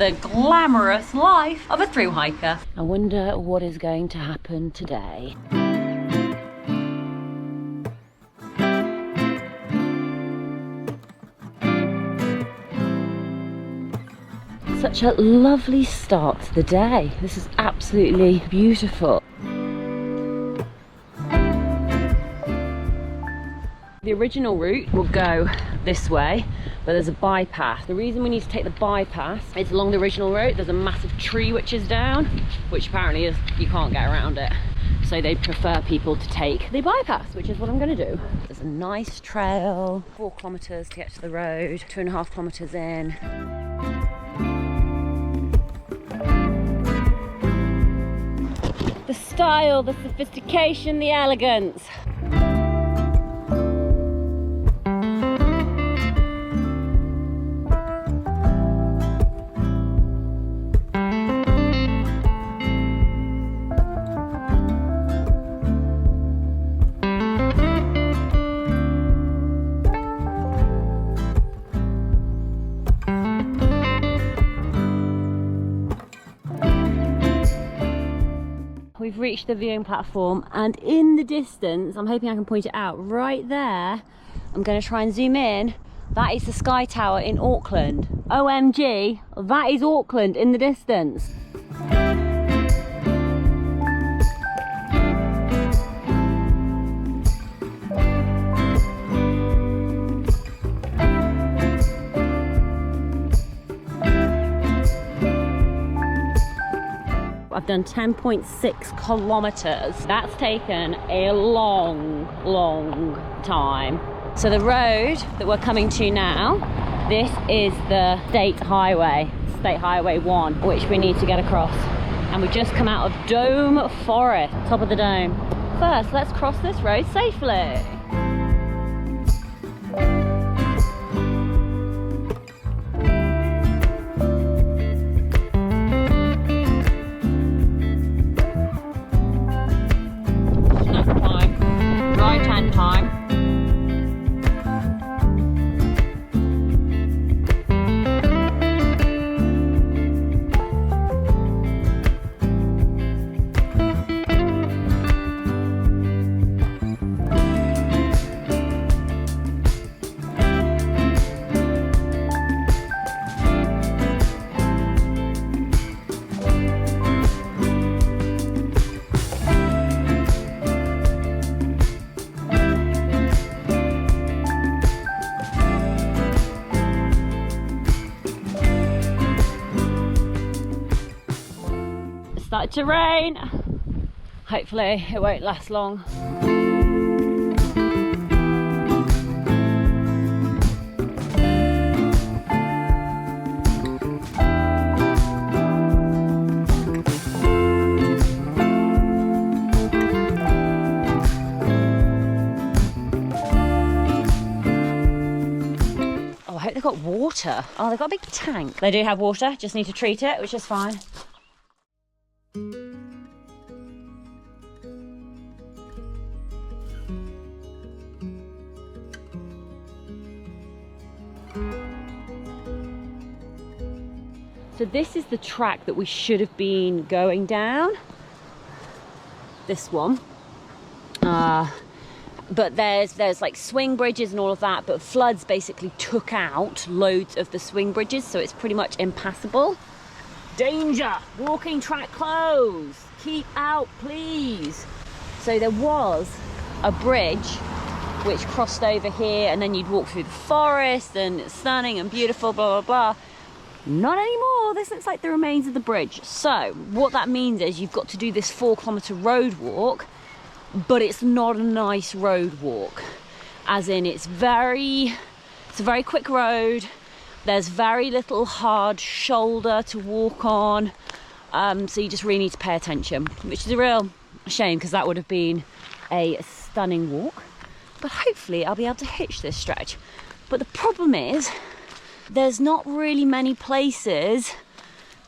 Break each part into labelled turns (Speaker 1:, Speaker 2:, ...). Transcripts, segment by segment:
Speaker 1: the glamorous life of a thru hiker. I wonder what is going to happen today. Such a lovely start to the day. This is absolutely beautiful. The original route will go this way, but there's a bypass. The reason we need to take the bypass is along the original route there's a massive tree which is down, which apparently is, you can't get around it. So they prefer people to take the bypass, which is what I'm going to do. There's a nice trail, 4 kilometres to get to the road, 2.5 kilometres in. The style, the sophistication, the elegance. We've reached the viewing platform, and in the distance, I'm hoping I can point it out, right there, I'm going to try and zoom in, that is the Sky Tower in Auckland. OMG, that is Auckland in the distance. I've done 10.6 kilometers. That's taken a long time. So the road that we're coming to now, this is the State Highway 1, which we need to get across. And we just come out of Dome Forest, top of the dome. First, let's cross this road safely. Started to rain. Hopefully it won't last long. Oh, I hope they've got water. Oh, they've got a big tank. They do have water, just need to treat it, which is fine. So this is the track that we should have been going down, this one. But there's like swing bridges and all of that, but floods basically took out loads of the swing bridges, so it's pretty much impassable. Danger! Walking track closed! Keep out, please! So there was a bridge which crossed over here, and then you'd walk through the forest, and it's stunning and beautiful, blah, blah, blah. Not anymore. This looks like the remains of the bridge. So what that means is you've got to do this 4-kilometer road walk, but it's not a nice road walk. As in, it's a very quick road. There's very little hard shoulder to walk on. So you just really need to pay attention, which is a real shame because that would have been a stunning walk. But hopefully I'll be able to hitch this stretch. But the problem is, there's not really many places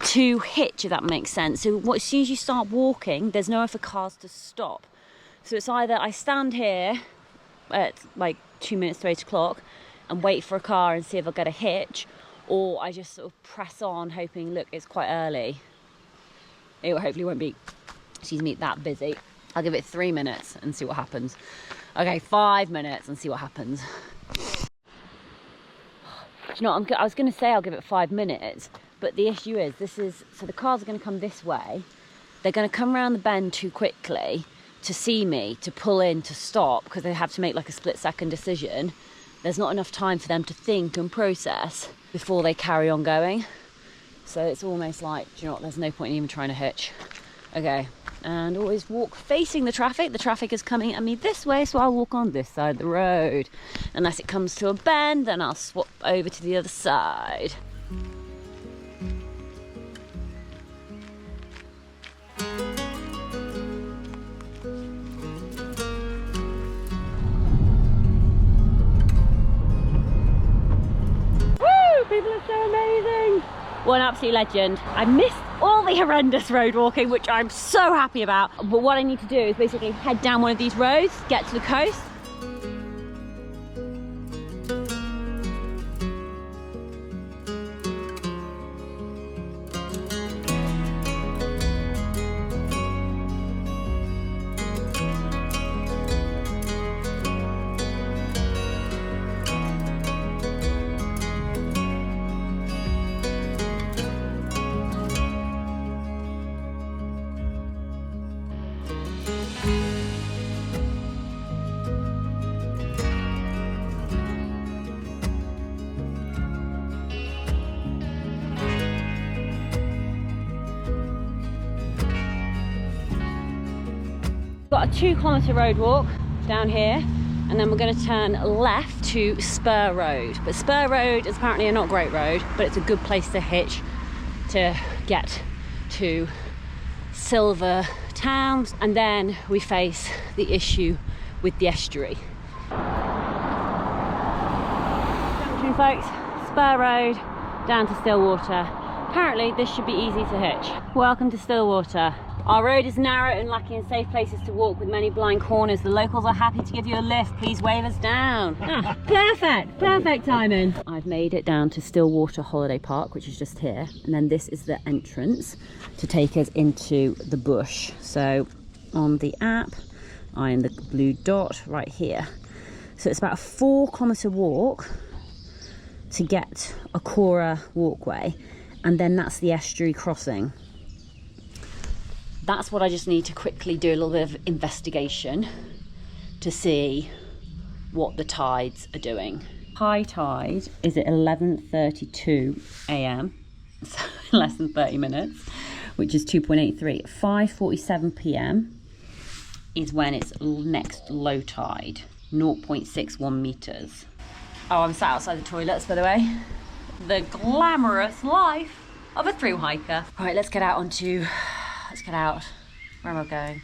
Speaker 1: to hitch, if that makes sense. So as soon as you start walking, there's nowhere for cars to stop. So it's either I stand here at like 2 minutes to 8 o'clock and wait for a car and see if I'll get a hitch, or I just sort of press on hoping, look, it's quite early. It hopefully won't be, excuse me, that busy. I'll give it 3 minutes and see what happens. Okay, 5 minutes and see what happens. Do you know what, I was going to say I'll give it 5 minutes, but the issue is, so the cars are going to come this way. They're going to come around the bend too quickly to see me, to pull in, to stop, because they have to make like a split-second decision. There's not enough time for them to think and process before they carry on going. So it's almost like, do you know what, there's no point in even trying to hitch. Okay, and always walk facing the traffic. The traffic is coming at me this way, so I'll walk on this side of the road. Unless it comes to a bend, then I'll swap over to the other side. Woo! People are so amazing! What an absolute legend. I missed all the horrendous road walking, which I'm so happy about. But what I need to do is basically head down one of these roads, get to the coast. Got a 2-kilometre road walk down here, and then we're going to turn left to Spur Road. But Spur Road is apparently a not great road, but it's a good place to hitch to get to Silver Towns, and then we face the issue with the estuary. Junction, folks, Spur Road down to Stillwater. Apparently this should be easy to hitch. Welcome to Stillwater. Our road is narrow and lacking in safe places to walk with many blind corners. The locals are happy to give you a lift. Please wave us down. Ah, perfect timing. I've made it down to Stillwater Holiday Park, which is just here. And then this is the entrance to take us into the bush. So on the app, I'm the blue dot right here. So it's about a 4-kilometre walk to get a Cora walkway. And then that's the estuary crossing. That's what I just need to quickly do a little bit of investigation to see what the tides are doing. High tide is at 11:32 a.m, so less than 30 minutes, which is 2.83. 5:47 p.m. is when it's next low tide, 0.61 meters. Oh, I'm sat outside the toilets, by the way. The glamorous life of a through hiker. All right, let's get out. Where am I going?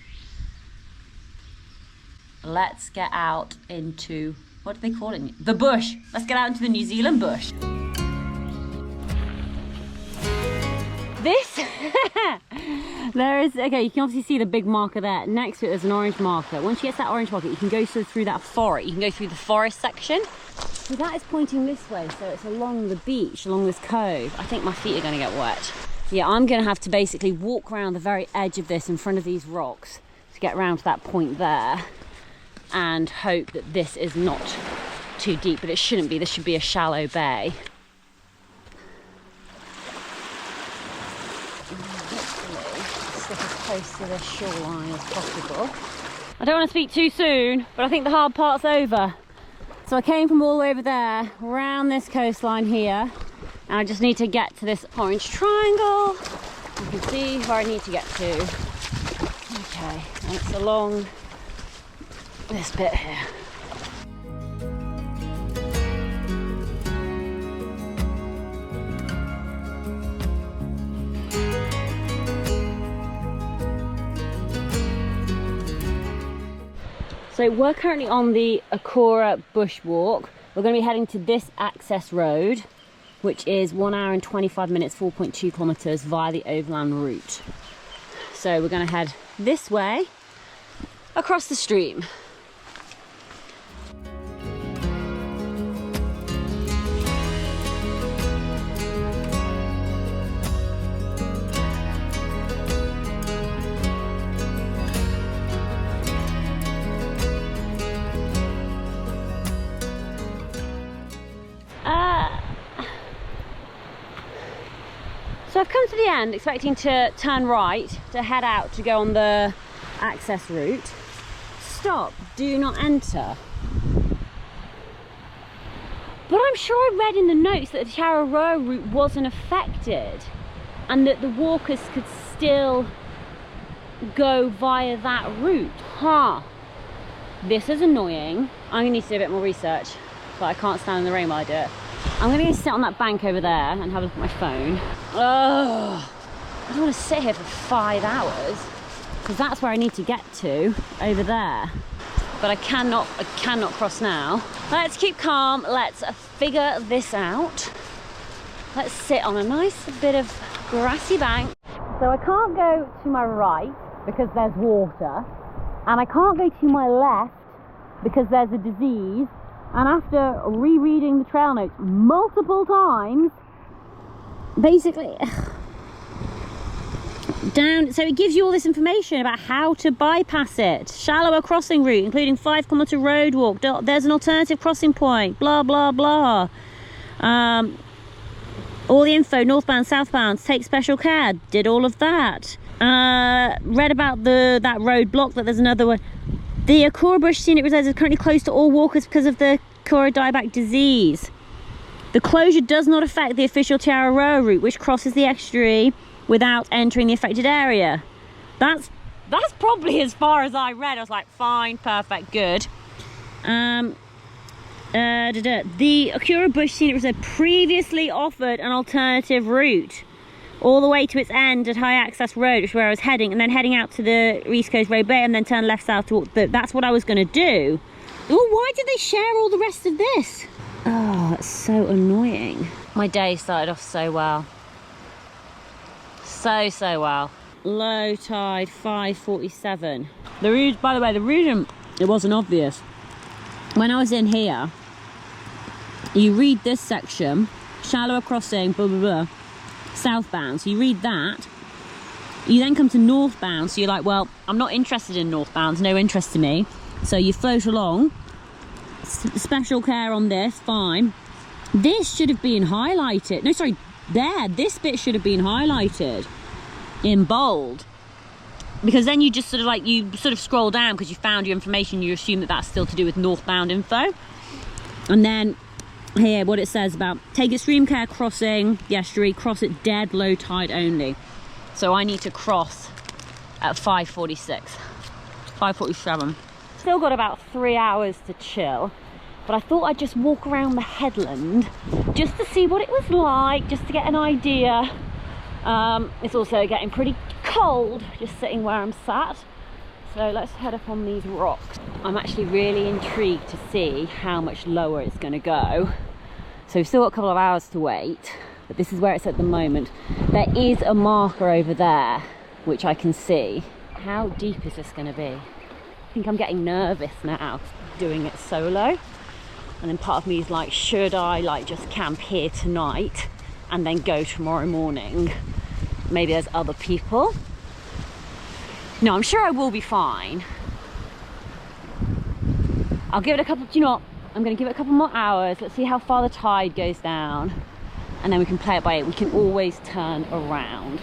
Speaker 1: Let's get out into, what do they call it? The bush. Let's get out into the New Zealand bush. This, there is, okay, you can obviously see the big marker there. Next to it, there's an orange marker. Once you get to that orange marker, you can go through that forest. You can go through the forest section. So that is pointing this way, so it's along the beach, along this cove. I think my feet are gonna get wet. Yeah, I'm gonna have to basically walk around the very edge of this in front of these rocks to get around to that point there and hope that this is not too deep, but it shouldn't be. This should be a shallow bay. Hopefully, stick as close to the shoreline as possible. I don't want to speak too soon, but I think the hard part's over. So I came from all the way over there, around this coastline here, and I just need to get to this orange triangle. You can see where I need to get to. Okay, and it's along this bit here. So we're currently on the Akora bushwalk. We're going to be heading to this access road, which is 1 hour and 25 minutes, 4.2 kilometers via the overland route. So we're going to head this way across the stream. So I've come to the end expecting to turn right to head out to go on the access route. Stop, do not enter. But I'm sure I read in the notes that the Araroa route wasn't affected and that the walkers could still go via that route. Huh. This is annoying. I'm gonna need to do a bit more research, but I can't stand in the rain while I do it. I'm gonna go sit on that bank over there and have a look at my phone. Oh, I don't want to sit here for 5 hours because that's where I need to get to, over there. But I cannot cross now. Let's keep calm. Let's figure this out. Let's sit on a nice bit of grassy bank. So I can't go to my right because there's water, and I can't go to my left because there's a disease. And after rereading the trail notes multiple times, basically down, so it gives you all this information about how to bypass it. Shallower crossing route, including 5-kilometer road walk. There's an alternative crossing point. Blah blah blah. All the info, northbound, southbound. Take special care. Did all of that. Read about that road block. That there's another one. The Akura Bush Scenic Reserve is currently closed to all walkers because of the Kura dieback disease. The closure does not affect the official Araroa route, which crosses the estuary without entering the affected area. That's probably as far as I read. I was like, fine, perfect, good. The Akura Bush Scenic Reserve previously offered an alternative route all the way to its end at High Access Road, which is where I was heading, and then heading out to the East Coast Road Bay and then turn left south to that's what I was going to do. Oh, why did they share all the rest of this? Oh, it's so annoying. My day started off so well. So well. Low tide 5:47. By the way, the reason it wasn't obvious, when I was in here, you read this section, shallower crossing, blah blah blah, southbound, so you read that, you then come to northbound, so you're like, well, I'm not interested in northbound, no interest to me, so you float along, special care on this, fine. This should have been highlighted, no sorry, this bit should have been highlighted in bold, because then you just sort of scroll down because you found your information, you assume that that's still to do with northbound info. And then here what it says about take extreme care crossing the estuary, cross at dead low tide only. So I need to cross at 5:46, 5:47. Still got about 3 hours to chill, but I thought I'd just walk around the headland just to see what it was like, just to get an idea. It's also getting pretty cold just sitting where I'm sat, so let's head up on these rocks. I'm actually really intrigued to see how much lower it's going to go. So we've still got a couple of hours to wait, but this is where it's at the moment. There is a marker over there which I can see. How deep is this going to be? I think I'm getting nervous now doing it solo, and then part of me is like, should I like just camp here tonight and then go tomorrow morning? Maybe there's other people. No, I'm sure I will be fine. I'll give it a couple, do you know what? I'm going to give it a couple more hours. Let's see how far the tide goes down, and then we can play it by ear. We can always turn around.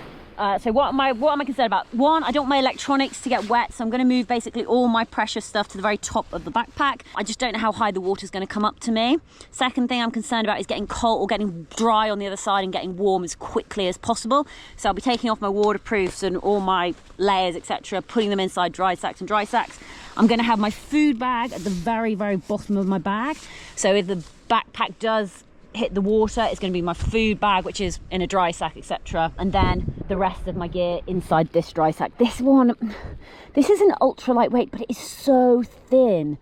Speaker 1: So what am I concerned about? One, I don't want my electronics to get wet, so I'm going to move basically all my precious stuff to the very top of the backpack. I just don't know how high the water's going to come up to me. Second thing I'm concerned about is getting cold or getting dry on the other side and getting warm as quickly as possible. So I'll be taking off my waterproofs and all my layers, etc., putting them inside dry sacks and dry sacks. I'm going to have my food bag at the very, very bottom of my bag. So if the backpack does hit the water, it's going to be my food bag, which is in a dry sack, etc., and then the rest of my gear inside this dry sack. This isn't ultra lightweight, but it is so thin.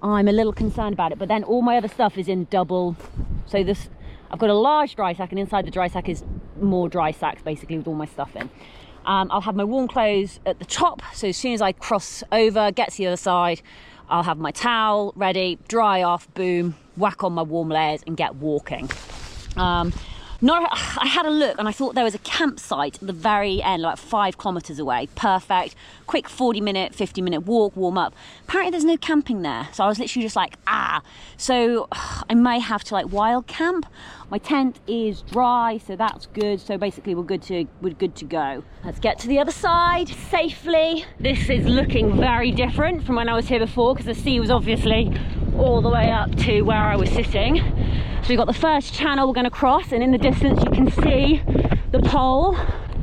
Speaker 1: I'm a little concerned about it. But then all my other stuff is in double, so I've got a large dry sack, and inside the dry sack is more dry sacks basically with all my stuff in. I'll have my warm clothes at the top, so as soon as I cross over, get to the other side, I'll have my towel ready, dry off, boom, whack on my warm layers and get walking. I had a look and I thought there was a campsite at the very end, like 5 kilometers away. Perfect. Quick 40-minute, 50-minute walk, warm up. Apparently there's no camping there. So I was literally just like, So I may have to like wild camp. My tent is dry, so that's good. So basically we're good to go. Let's get to the other side safely. This is looking very different from when I was here before because the sea was obviously all the way up to where I was sitting. So we've got the first channel we're going to cross, and in the distance you can see the pole.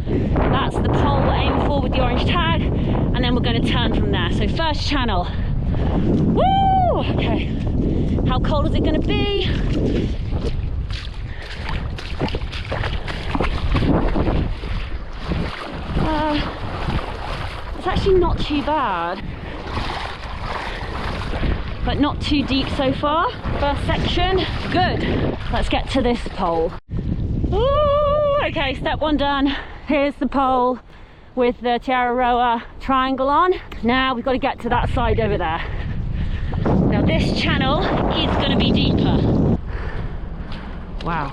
Speaker 1: That's the pole we're aiming for with the orange tag, and then we're going to turn from there. So first channel. Woo! Okay. How cold is it going to be? It's actually not too bad, but not too deep so far. First section, good. Let's get to this pole. Ooh, okay, step 1 done. Here's the pole with the Araroa triangle on. Now we've got to get to that side over there. Now this channel is going to be deeper. Wow.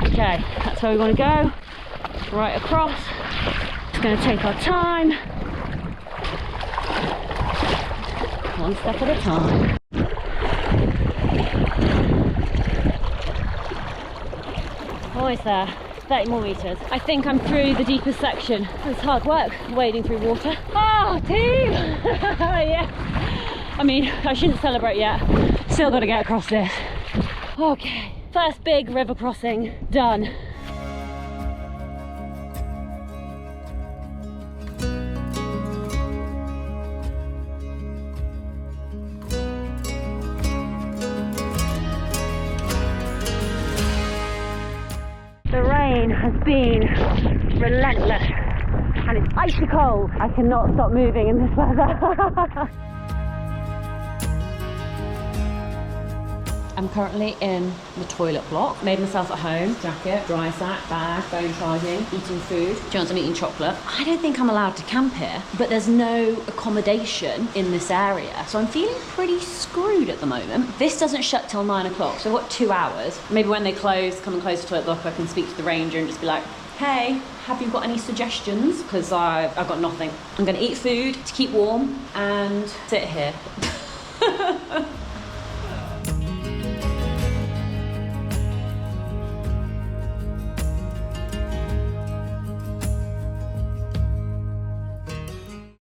Speaker 1: Okay, that's where we want to go. Right across. It's going to take our time. One step at a time. Almost there. 30 more meters. I think I'm through the deepest section. It's hard work wading through water. Oh, team! Yeah. I mean, I shouldn't celebrate yet. Still got to get across this. Okay. First big river crossing done. The rain has been relentless and it's icy cold. I cannot stop moving in this weather. I'm currently in the toilet block. Made myself at home. Jacket, dry sack, bag, phone charging, eating food. Chance I'm eating chocolate. I don't think I'm allowed to camp here, but there's no accommodation in this area. So I'm feeling pretty screwed at the moment. This doesn't shut till 9 o'clock, so I've got 2 hours. Maybe when they close, come and close the toilet block, I can speak to the ranger and just be like, hey, have you got any suggestions? Because I've got nothing. I'm gonna eat food to keep warm and sit here.